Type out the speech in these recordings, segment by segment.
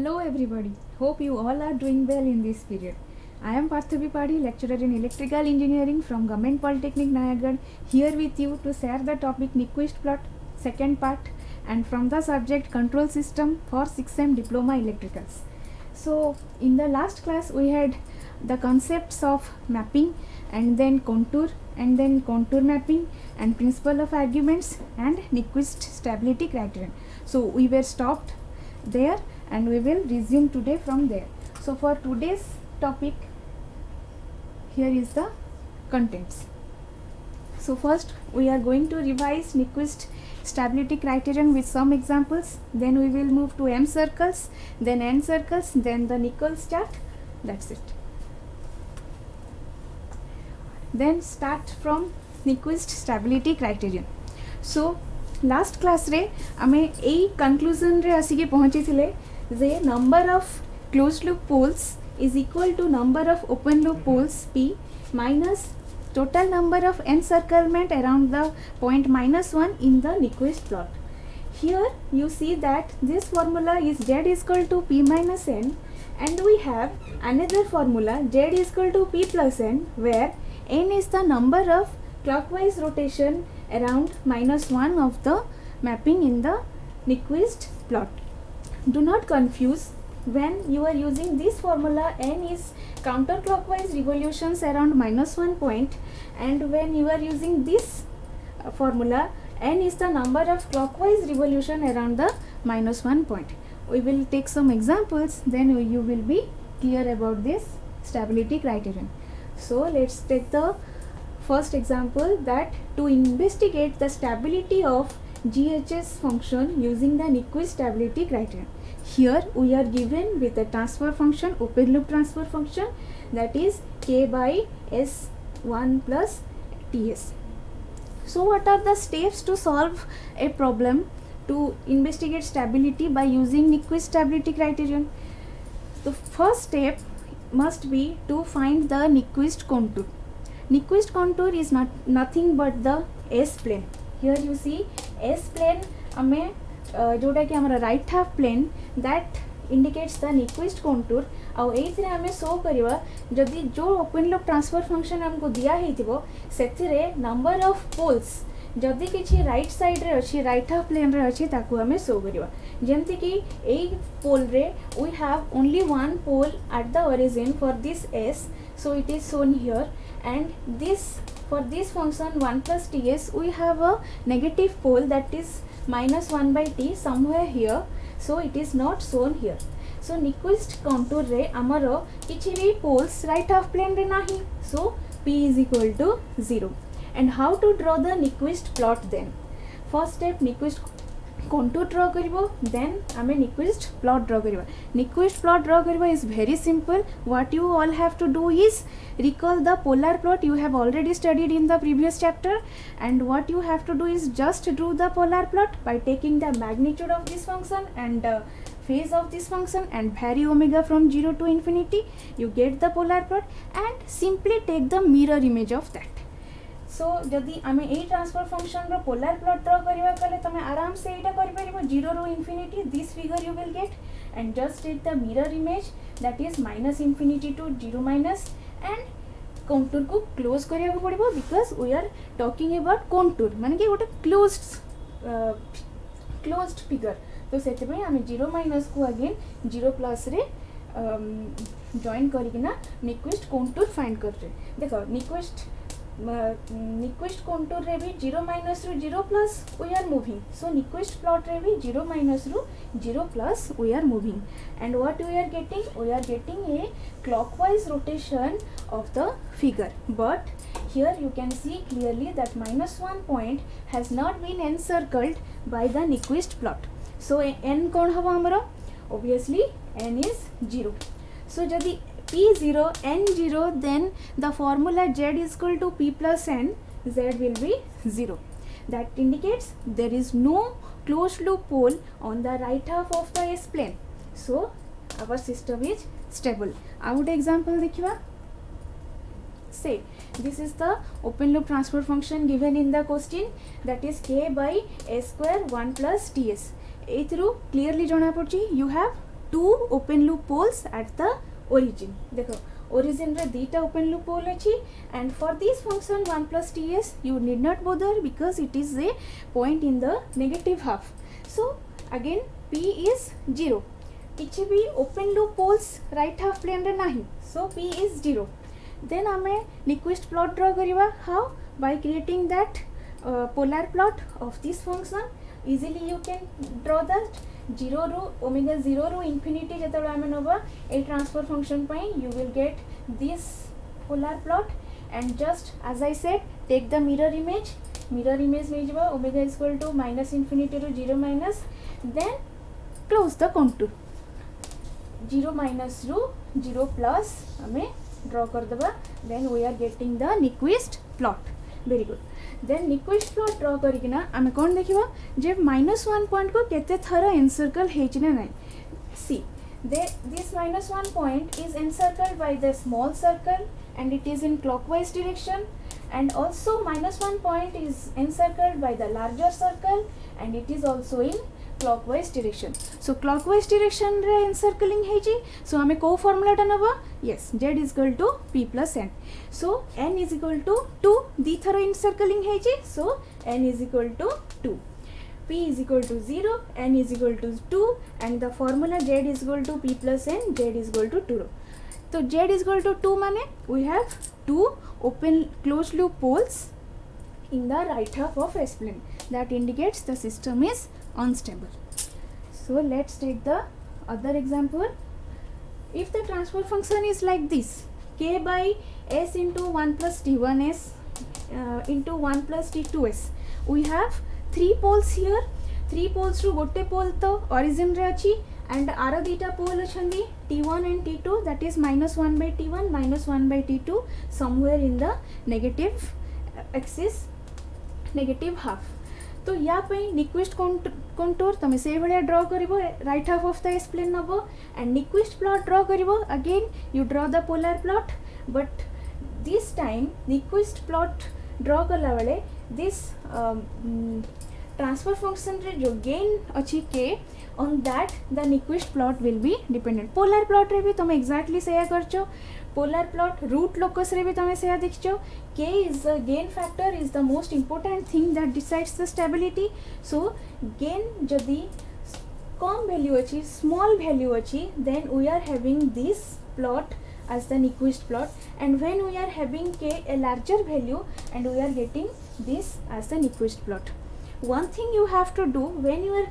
Hello everybody, hope you all are doing well in this period. I am Parthavi Padi, lecturer in Electrical Engineering from Government Polytechnic Nayagarh, here with you to share the topic Nyquist plot, second part, and from the subject Control System for 6M Diploma Electricals. So in the last class we had the concepts of mapping and then contour mapping and principle of arguments and Nyquist stability criterion. So we were stopped there and we will resume today from there. So for today's topic, here is the contents. So first we are going to revise Nyquist stability criterion with some examples, then we will move to M circles, then N circles, then the Nichols chart. That's it. Then start from Nyquist stability criterion. So last class रे आमे ए conclusion रे आसिके पहुँची थिले जे number of closed loop poles is equal to number of open loop poles P minus total number of encirclement around the point -1 in the Nyquist plot. Here you see that this formula is Z is equal to P minus N, and we have another formula Z is equal to P plus N, where N is the number of clockwise rotation around -1 of the mapping in the Nyquist plot. Do not confuse, when you are using this formula, N is counterclockwise revolutions around -1 point, and when you are using this formula, N is the number of clockwise revolution around the -1 point. We will take some examples, then you will be clear about this stability criterion. So let's take the first example, that to investigate the stability of GHS function using the Nyquist stability criterion. Here we are given with a transfer function, open loop transfer function, that is K by S1 plus Ts. So what are the steps to solve a problem to investigate stability by using Nyquist stability criterion? The first step must be to find the Nyquist contour. Nyquist contour is nothing but the S plane. Here you see S plane ame जोटा कि हमारा right half plane that indicates the Nyquist contour. आउ एइथरे हमें show करिवा जदि जो open loop transfer function हमको दिया हेतिबो सेथिरे number of poles जदि किछि राइट साइड रे अछि, राइट हाफ प्लेन रे अछि, ताकू हमें शो करिवा. जेमति कि एई पोल रे we have only one pole at the origin for this S, so it is shown here, and this for this function 1 plus Ts we have a negative pole, that is -1 by T somewhere here, so it is not shown here. So Nyquist contour रे आमरो किछि भी poles right half plane रे नाही, so P is equal to 0. And how to draw the Nyquist plot then? First step, Nyquist contour draw करिवो, then आमे Nyquist plot draw करिवो. Nyquist plot draw करिवो is very simple. What you all have to do is recall the polar plot you have already studied in the previous chapter, and what you have to do is just draw the polar plot by taking the magnitude of this function and phase of this function and vary omega from 0 to infinity. You get the polar plot and simply take the mirror image of that. So जदि आमे ए transfer function रो polar plot draw करिवा कले तमे आराम से एटा करि परिबो 0 रो infinity. This figure you will get and just take the mirror image, that is -infinity to 0 minus, and contour को क्लोज करिया पड़िबो because we are talking about contour माने कि गोटे क्लोज्ड फिगर. तो सेते पय आमे 0 माइनस को अगेन 0 प्लस रे जॉइन करिकिना Nyquist कंटूर फाइंड करते. देखो Nyquist contour रे भी 0 minus ru 0 plus we are moving. So Nyquist plot रे भी 0 minus ru 0 plus we are moving. And what we are getting? We are getting a clockwise rotation of the figure. But here you can see clearly that -1 point has not been encircled by the Nyquist plot. So n कौन हवा हमारा? Obviously n is 0. So जदि P0, N0, then the formula Z is equal to P plus N, Z will be 0. That indicates there is no closed loop pole on the right half of the S plane. So our system is stable. I would example देखिवा. Say this is the open loop transfer function given in the question, that is K by S square 1 plus Ts. एथरू clearly जଣା पड़ची you have two open loop poles at the origin. देखो origin रे दीटा open loop pole अच्छी, and for this function 1 plus ts you need not bother because it is a point in the negative half. So again p is 0. किसी भी open loop poles right half plane रे नहीं, so p is 0. Then आमे Nyquist plot draw करिवा. How? By creating that polar plot of this function. Easily you can draw that 0 ru omega 0 ru infinity जेतबे आमे नबा a transfer function pi, you will get this polar plot, and just as I said, take the mirror image में जबा omega is equal to minus infinity ru 0 minus, then close the contour 0 minus ru 0 plus आमे draw कर दबा. Then we are getting the Nyquist plot. Very good. Then Nyquist plot draw करिकिना आमे कोन देखिबा जे -1 point को केते थरा एनसर्कल हेच ने नै. See, this -1 point is encircled by the small circle and it is in clockwise direction, and also -1 point is encircled by the larger circle and it is also in clockwise direction. So clockwise direction रे encircling हेची. So हमें को formula टा नबा. Yes, z is equal to p plus n. So n is equal to 2. The thorough encircling हेची. So n is equal to 2. P is equal to 0, n is equal to 2, and the formula z is equal to p plus n, z is equal to 2. So z is equal to 2 माने we have two open closed loop poles in the right half of S plane. That indicates the system is unstable. So let's take the other example. If the transfer function is like this, k by s into 1 plus t1s into 1 plus t2s, we have 3 poles here. 3 poles ru gotte pole to origin रे अछि, and आरो दीटा pole अछंदी t1 and t2, that is -1 by t1 -1 by t2 somewhere in the negative axis, negative half. तो या पे Nyquist contour तमे से भलिया draw करिवो right half of the S plane नबो, एंड Nyquist plot ड्रॉ करिवो. Again you draw the polar plot, but this time Nyquist plot draw करला बेले दिस ट्रांसफर फंक्शन रे जो गेन अछि के, on that the Nyquist plot will be dependent. Polar plot रे भी तमे एग्जैक्टली सेया करचो. पोलर प्लॉट रूट लोकस रे भी तमे सेया देखचो. K is the gain factor, is the most important thing that decides the stability. So gain जदि कम value अछि, small value अछि, then we are having this plot as the Nyquist plot, and when we are having K a larger value, and we are getting this as the Nyquist plot. One thing you have to do when you are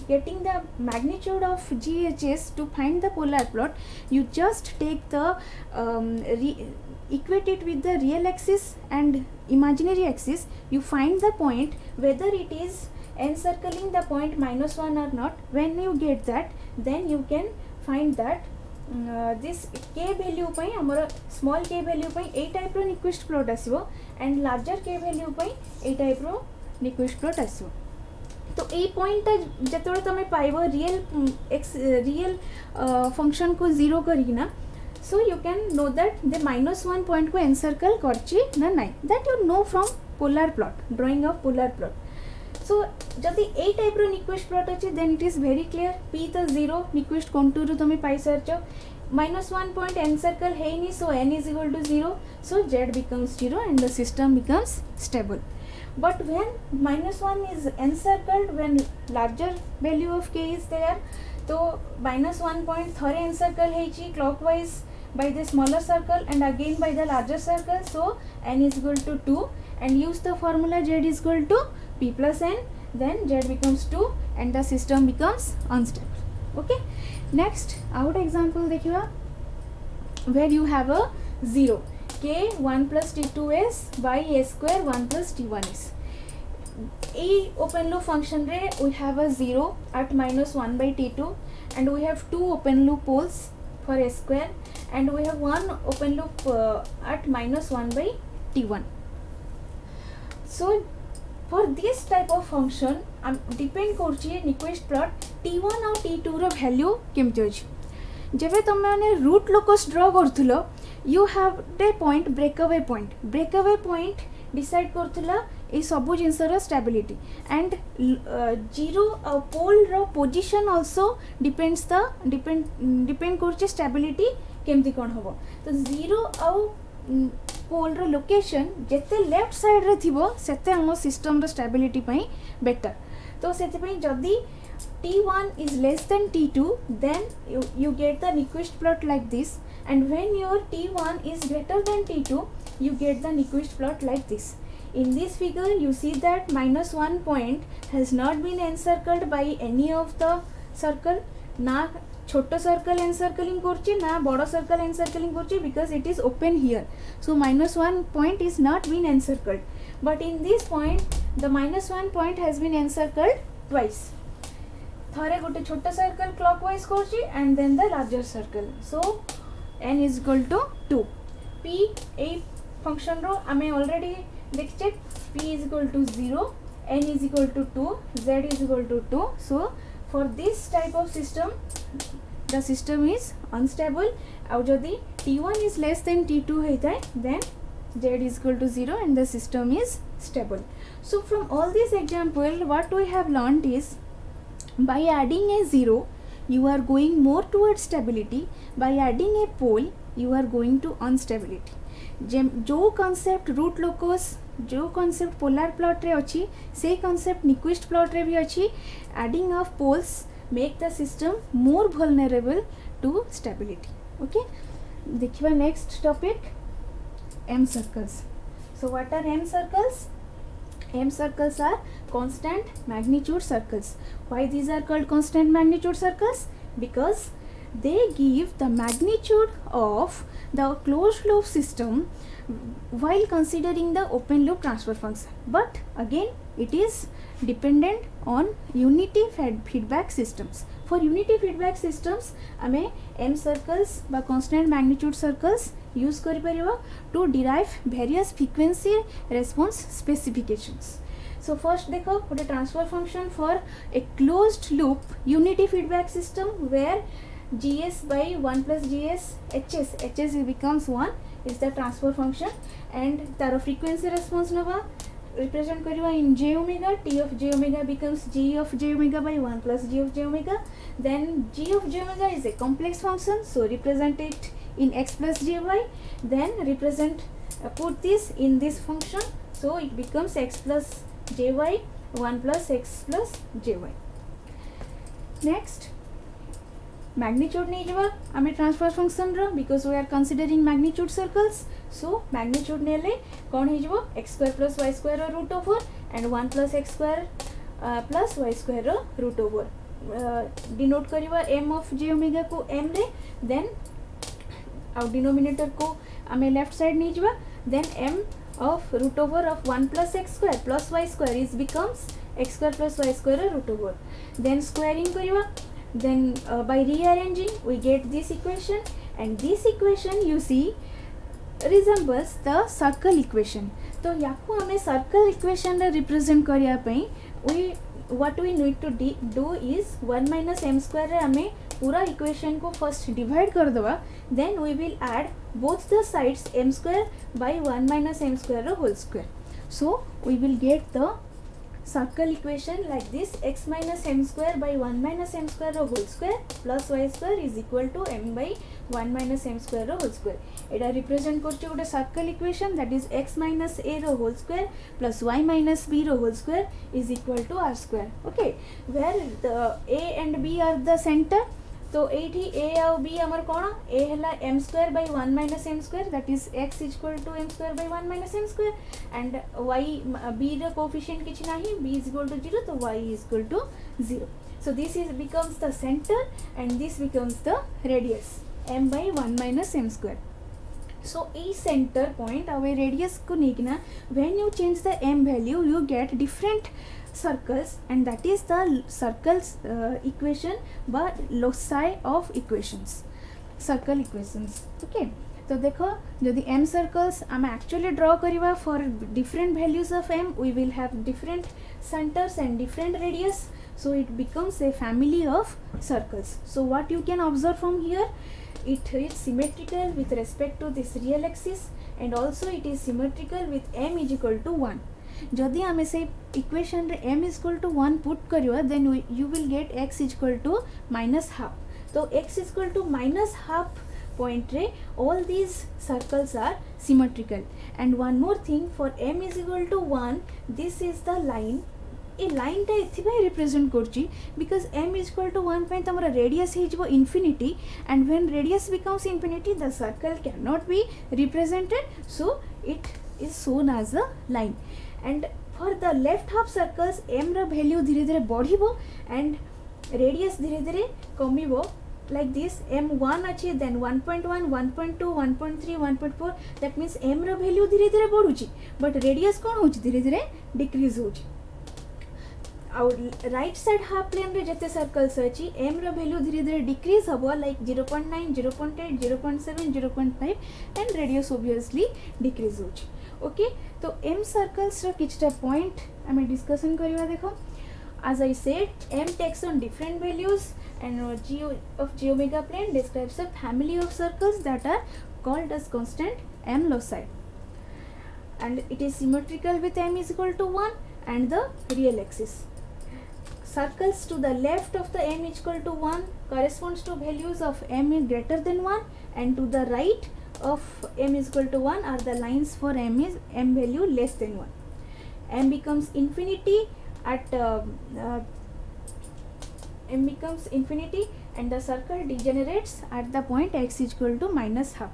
getting the magnitude of GHS to find the polar plot, you just take the equate it with the real axis and imaginary axis. You find the point whether it is encircling the point -1 or not. When you get that, then you can find that this k value पई हमर small k value पई a type row Nyquist plot आसीबो, and larger k value पई a type row Nyquist plot आसीबो. तो ए point जतोळे तमे पाइबो real function को 0 करिना, so you can know that the -1 point को encircle करची ना नाही. That you know from polar plot, drawing of polar plot. So जदि ए type रो Nyquist plot अछि, then it is very clear. p तो 0 Nyquist contour तमे पाई सरचो. -1 point encircle हेनी, so n is equal to 0, so z becomes 0 and the system becomes stable. But when -1 is encircled, when larger value of k is there, तो -1 point थरे encircle हेची clockwise by the smaller circle and again by the larger circle, so n is equal to 2, and use the formula z is equal to p plus n, then z becomes 2 and the system becomes unstable. Okay, next out example देखिवा where you have a 0, k 1 plus t2s by a square 1 plus t1s. A open loop function रे we have a 0 at -1 by t2, and we have 2 open loop poles for a square, and we have one open loop at -1 by t1. So for this type of function depend करछि Nyquist plot t1 और t2 रो value केमति अछि. जेबे तुम माने root locus draw करथुलो, you have a point breakaway point. Breakaway point decide करथुला ये सब जिनसर स्टेबिलिटी एंड जीरो पोल रो position also depends the depend करछे स्टेबिलिटी केमती कौन हम तो जीरो आउ पोल रो लोकेशन जेते लेफ्ट साइड रे थिबो सेते हम सिस्टम रो स्टेबिलिटी पई बेटर तो सेते पई जदी T1 is less than T2 then you get the Nyquist plot like this, and when your T1 is greater than T2 you get the Nyquist plot like this. In this figure you see that -1 point has not been encircled by any of the circle, na छोटो circle encircling करछि ना बड़ circle encircling करछि because it is open here, so -1 point is not been encircled, but in this point the -1 point has been encircled twice. थरे गोटे छोटा circle clockwise करछि and then the larger circle, so n is equal to 2. p ए function रो आमे already देखछे p is equal to 0, n is equal to 2, z is equal to 2. so for this type of system the system is unstable. आउ जदि t1 is less than t2 होइताय then z is equal to 0 and the system is stable. So from all this example what we have learned is by adding a 0 you are going more towards stability, by adding a pole you are going to instability. जो concept root locus जो concept polar plot रे अच्छी से concept Nyquist plot रे भी अच्छी. adding of poles make the system more vulnerable to stability. okay, देखिबा next topic M circles. So what are M circles? M circles are constant magnitude circles. Why these are called constant magnitude circles? Because they give the magnitude of the closed loop system while considering the open loop transfer function. But again it is dependent on unity feedback systems. For unity feedback systems आमे M circles बा constant magnitude circles use करि परिबा to derive various frequency response specifications. So first देखो गोटे transfer function for a closed loop unity feedback system where gs by 1 plus gs hs becomes 1 is the transfer function, and taro frequency response नबा represent करिवा in j omega. t of j omega becomes g of j omega by 1 plus g of j omega. Then g of j omega is a complex function, so represent it in x plus jy, then represent put this in this function, so it becomes x plus jy 1 plus x plus jy. Next magnitude नहीं जवा आमे transfer function row because we are considering magnitude circles. So magnitude नेले कौन ही जवा x square plus y square row root over and 1 plus x square plus y square row root over. denote करिवा m of j omega को m रे, then our denominator को आमे left side नहीं जवा, then m of root over of 1 plus x square plus y square is becomes x square plus y square root over. Then squaring करिवा, then by rearranging we get this equation, and this equation you see resembles the circle equation. तो याको हमें circle equation रे represent करिया पई we what we need to do is 1 minus m square रे हमें पूरा equation को first divide कर दवा, then we will add both the sides m square by 1 minus m square whole square. So we will get the circle equation like this: x minus m square by 1 minus m square whole square plus y square is equal to m by 1 minus m square whole square. Etah represent करछि गोटे circle equation, that is x minus a whole square plus y minus b whole square is equal to r square. Okay, where the a and b are the center. तो एठी a और b हमर कोन a हला m square by 1 minus m square, that is x is equal to m square by 1 minus m square, and y b ର coefficient किछ नाही, b is equal to 0, तो y is equal to 0. So this is becomes the center and this becomes the radius m by 1 minus m square. So a center point our radius को नेकिना when you change the m value you get different circles, and that is the circles equation but loci of equations, circle equations. Okay, तो देखो यदि m circles आम actually draw करिवा for different values of m we will have different centers and different radius, so it becomes a family of circles. So what you can observe from here, it is symmetrical with respect to this real axis, and also it is symmetrical with m is equal to 1. जदि आम से equation रे m is equal to 1 put करवा then you will get x is equal to -12. तो x is equal to -12 point रे all these circles are symmetrical. And one more thing, for m is equal to 1, this is the line. ए line टा एथिपाई represent करची because m is equal to 1 पे तमरा radius हे जबो infinity and when radius becomes infinity the circle can not be represented, so it is shown as a line. And for the left half circles m रा value धीरे धीरे बढ़िबो and radius धीरे धीरे कमिबो. Like this, m1 अच्छे then 1.1, 1.2, 1.3, 1.4, that means m रा value धीरे धीरे बढ़ुची but radius कौन होची धीरे धीरे डिक्रीज होची. राइट साइड हाफ प्लेन रे जते सर्कल्स अच्छी m रा वैल्यू धीरे धीरे डिक्रीज हबो like 0.9, 0.8, 0.7, 0.5 and radius obviously decrease होची. ओके, तो m सर्कल्स रा किछटा पॉइंट हमें डिस्कशन करबा. देखो, as I said, m takes on different values and g of j omega plane describes a family of circles that are called as constant m loci, and it is symmetrical with m is equal to 1 and the real axis. Circles to the left of the m is equal to 1 corresponds to values of m is greater than 1, and to the right of m is equal to 1 are the lines for m value less than 1. m becomes infinity at m becomes infinity and the circle degenerates at the point x is equal to -12.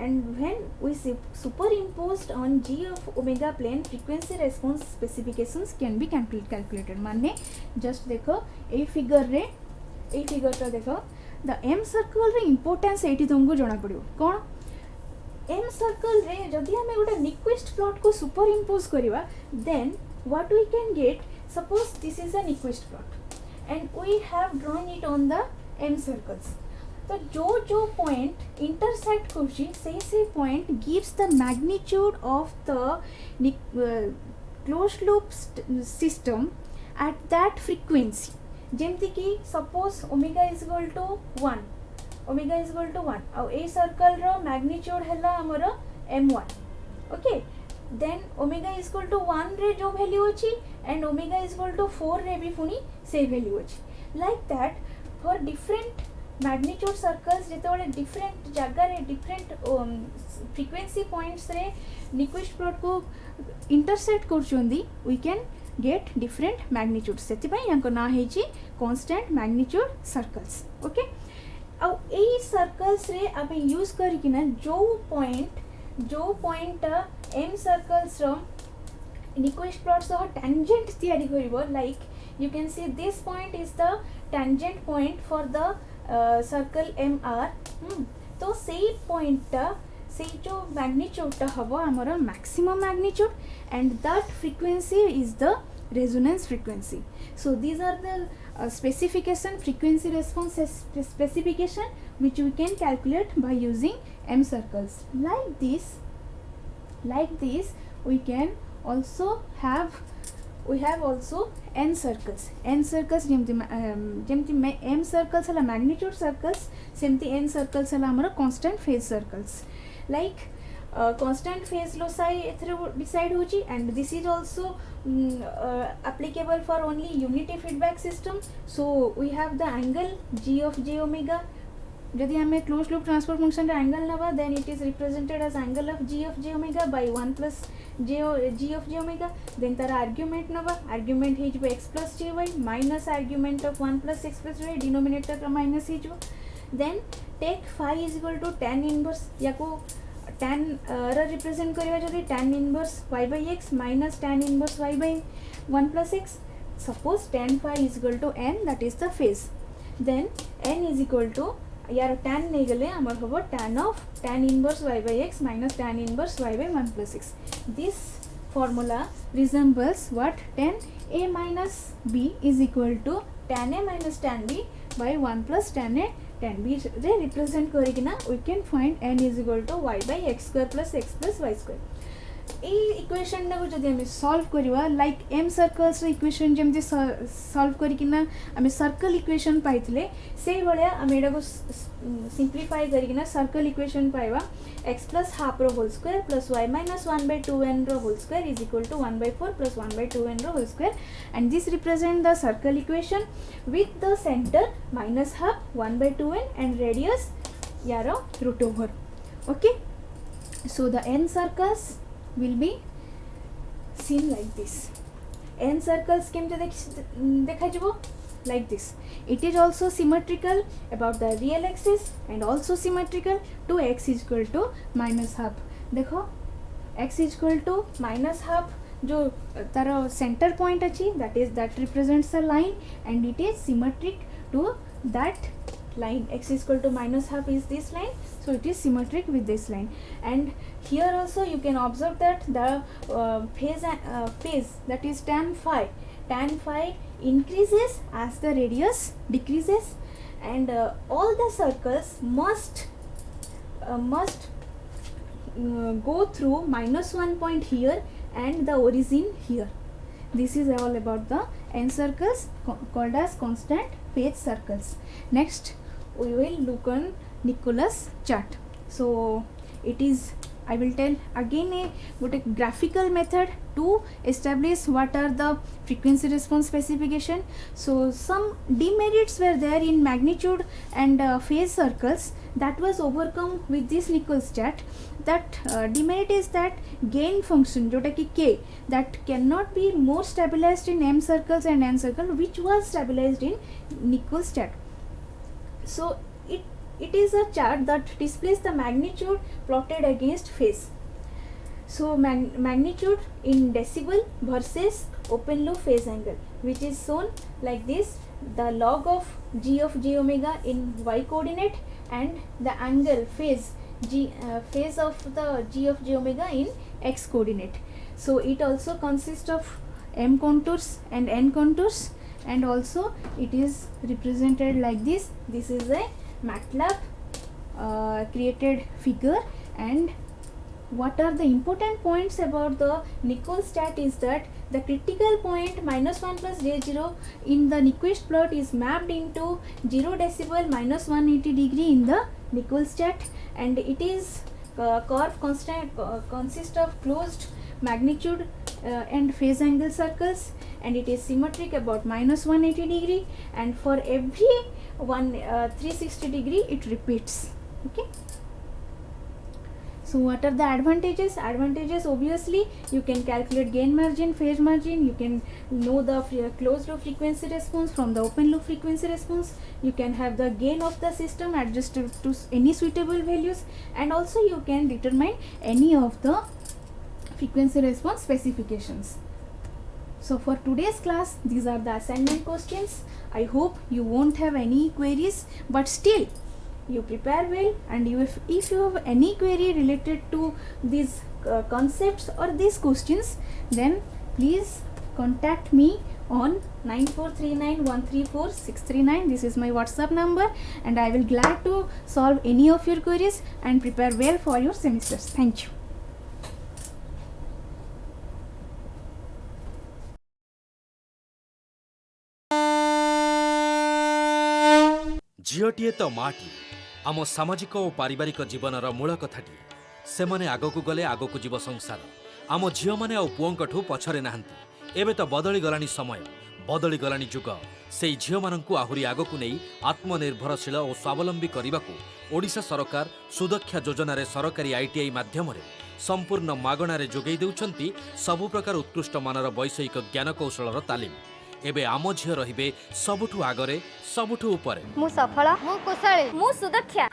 And when we superimposed on g of omega plane, frequency response specifications can be calculated. माने just देखो a figure टा देखो the m circle रे importance eighty तुमको जाना पड़ियो. कौन m circle रे जदि हमें गोटे Nyquist plot को superimpose करिवा, then what we can get, suppose this is a Nyquist plot and we have drawn it on the m circles. तो जो पॉइंट इंटरसेक्ट करछि से point gives the magnitude of the closed loop system at that frequency. जेमति कि suppose omega is equal to 1 आ ए circle रो magnitude हैला हमर m1. Okay, then omega is equal to 1 रे जो वैल्यू अछि and omega is equal to 4 रे भी पुनी से वैल्यू अछि. Like that for different magnitude circles जिते डिफरेंट जगह डिफरेंट फ्रीक्वेंसी पॉइंट्स रे Nyquist प्लॉट को इंटरसेक्ट करछोंदी, we can get different magnitude. सेति पई यांको ना हेची कांस्टेंट मैग्नीट्यूड सर्कल्स. ओके, आ एई सर्कल्स रे आपण यूज करिकिना जो पॉइंट m सर्कल्स रो Nyquist प्लॉट सह टेंजेंट तयारी करिवो. Like you can see this point is the tangent point for the circle MR. तो सेई पॉइंट से जो मैग्नीट्यूड हम आमर maximum magnitude and that frequency is the resonance frequency. So these are the specification, frequency response specification which we can calculate by using m circles. Like this we can also have also n circles. जेमती m circles है magnitude circles, सेमती n circles है हमारा constant phase circles. Like constant phase loci एथरे decide होची, and this is also applicable for only unity feedback system. So we have the angle g of j omega. यदि हमें close loop transfer function रे angle नबा, then it is represented as angle of g of j omega by 1 plus g of j omega. Then तार argument नबा, argument हे जबो x plus jy minus argument of 1 plus x plus y, denominator का minus हे जबो. Then take phi is equal to tan inverse, याको tan रा represent करबा जदि tan inverse y by x minus tan inverse y by 1 plus x. Suppose tan phi is equal to n, that is the phase. Then n is equal to यार tan नहीं गले हमार होबो tan of tan inverse y by x minus tan inverse y by 1 plus x. This formula resembles what? Tan a minus b is equal to tan a minus tan b by 1 plus tan a tan b रे represent करिकिना we can find n is equal to y by x square plus y square. Equation को जब आम solve करवा like M circles equation जमी solve करकिना आम circle equation पाइले से भाया आम यहाँ को सिंप्लीफाई करकिना सर्कल इक्वेशन पाइबा x प्लस हाफ रो whole square plus y minus 1/2n रो whole square is equal to 1/4 plus 1/2n रो whole square and this represent the circle equation with the centre minus half 1/2n and radius यार root over. Okay, so the n circles will be seen like this. n circles केमते देखा जिवो like this. It is also symmetrical about the real axis and also symmetrical to x is equal to minus half. देखो x is equal to minus half जो तार center point अच्छी that represents a line and it is symmetric to that line. X is equal to minus half is this line, so it is symmetric with this line. And here also you can observe that the phase that is tan phi increases as the radius decreases, and all the circles must go through -1 point here and the origin here. This is all about the n circles called as constant phase circles. Next we will look on Nicholas chart. So it is, I will tell again a graphical method to establish what are the frequency response specification. So some demerits were there in magnitude and phase circles that was overcome with this Nicholas chart. That demerit is that gain function jota ki k that cannot be more stabilized in m circles and n circle, which was stabilized in Nicholas chart. So it is a chart that displays the magnitude plotted against phase. So magnitude in decibel versus open loop phase angle, which is shown like this: the log of g omega in y coordinate and the angle phase of the g omega in x coordinate. So it also consists of m contours and n contours, and also it is represented like this. This is a MATLAB created figure. And what are the important points about the Nicholas chart is that the critical point -1 plus j0 in the Nyquist plot is mapped into 0 decibel -180 degree in the Nicholas chart, and it is curve consists of closed magnitude and phase angle circles, and it is symmetric about -180 degree, and for every 360 degree it repeats. Okay, so what are the advantages? Obviously you can calculate gain margin, phase margin, you can know the closed loop frequency response from the open loop frequency response, you can have the gain of the system adjusted to any suitable values, and also you can determine any of the frequency response specifications. So for today's class, these are the assignment questions. I hope you won't have any queries, but still you prepare well, and if you have any query related to these concepts or these questions, then please contact me on 9439134639. This is my WhatsApp number, and I will glad to solve any of your queries and prepare well for your semesters. Thank you. झीटीए तो माटी आम सामाजिक और पारिवारिक जीवनर मूल कथाटी से माने आगकू गले आगकू जीव संसार आम झील मैंने आ पुओंकठू पछरे नाहांती एबे तो बदली गलानी समय बदली गलानी जुग से झील माननकू आहुरी आगकू नहीं आत्मनिर्भरशील और स्वावलंबी करने ओडिशा सरकार सुदक्षा योजना रे सरकारी ITI माध्यम संपूर्ण मागणारे जोगई देउछंती सबु प्रकार उत्कृष्ट मानर वैषयिक ज्ञान कौशलर तालीम। एबे आम झील रहिबे सबुठू आगरे सबुठू उपरे। मु सफल मु कुशली मु सुदक्षा।